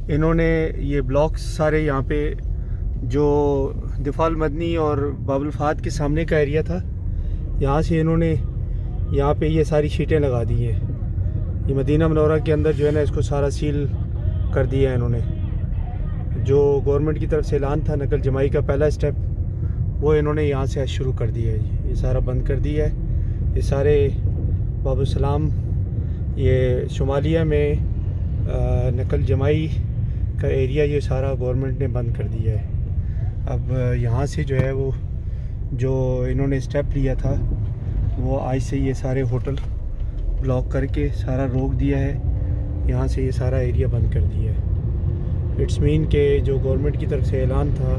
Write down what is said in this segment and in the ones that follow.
इन्होंने ये ब्लॉक्स सारे यहाँ पे जो दिफाल मदनी और बाबुल फात के सामने का एरिया था, यहाँ से इन्होंने यहाँ पे ये सारी शीटें लगा दी हैं। ये मदीना मनौरा के अंदर जो है ना, इसको सारा सील कर दिया है इन्होंने। जो गवर्नमेंट की तरफ से ऐलान था नकल जमाई का पहला स्टेप, वो इन्होंने यहाँ से शुरू कर दिया है जी। ये सारा बंद कर दिया है। ये सारे बाबू सलाम, ये शुमालिया में नकल जमाई का एरिया ये सारा गवर्नमेंट ने बंद कर दिया है। अब यहाँ से जो है वो जो इन्होंने स्टेप लिया था, वो आज से ये सारे होटल ब्लॉक करके सारा रोक दिया है। यहाँ से ये सारा एरिया बंद कर दिया है। इट्स मीन के जो गवर्नमेंट की तरफ से ऐलान था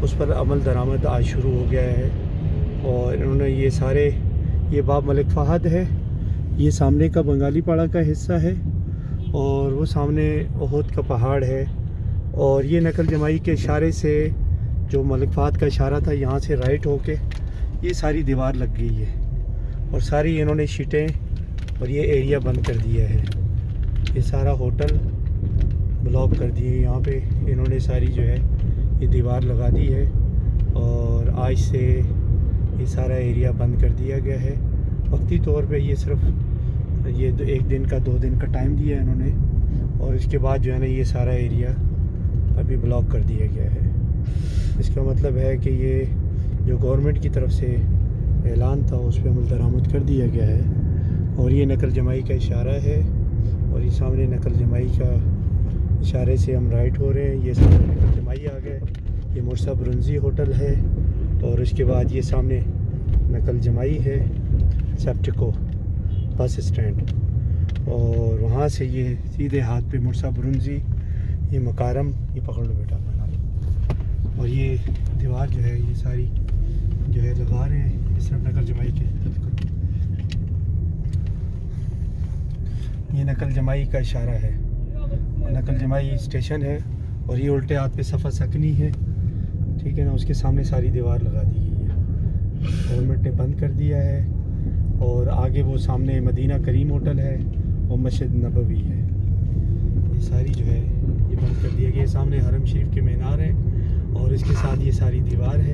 उस पर अमल दरामद आज शुरू हो गया है। और इन्होंने ये सारे, ये बाब मलिक फ़हद है, ये सामने का बंगाली पाड़ा का हिस्सा है, और वो सामने ओहद का पहाड़ है। और ये नकल जमाई के इशारे से, जो मलिक फ़हद का इशारा था, यहाँ से राइट होके ये सारी दीवार लग गई है और सारी इन्होंने शीटें और ये एरिया बंद कर दिया है। ये सारा होटल ब्लॉक कर दिए। यहाँ पे इन्होंने सारी जो है ये दीवार लगा दी है और आज से ये सारा एरिया बंद कर दिया गया है। वक्ती तौर पे ये सिर्फ ये 1 दिन का 2 दिन का टाइम दिया है इन्होंने, और इसके बाद जो है ना ये सारा एरिया अभी ब्लॉक कर दिया गया है। इसका मतलब है कि ये जो गवर्नमेंट की तरफ से ऐलान था उस पर अमल दरामद कर दिया गया है। और ये नकल जमाई का इशारा है, और ये सामने नकल जमाई का इशारे से हम राइट हो रहे हैं। ये सामने नकल जमाई आ गए, ये मुर्सा ब्रुंजी होटल है, और उसके बाद ये सामने नकल जमाई है, सेप्टिको बस स्टैंड, और वहाँ से ये सीधे हाथ पे मुर्सा ब्रुंजी, ये मकारम, ये पकड़ लो बेटा बना लो। और ये दीवार जो है ये सारी जो है लगा रहे हैं इस तरफ नकल जमाई के। ये नकल जमाई का इशारा है, नकल जमाई स्टेशन है, और ये उल्टे हाथ पे सफ़ा सकनी है, ठीक है ना। उसके सामने सारी दीवार लगा दी गई है, गवर्नमेंट ने बंद कर दिया है। और आगे वो सामने मदीना करीम होटल है और मस्जिद नबवी है, ये सारी जो है ये बंद कर दिया गया। सामने हरम शरीफ के मीनार है और इसके साथ ये सारी दीवार है।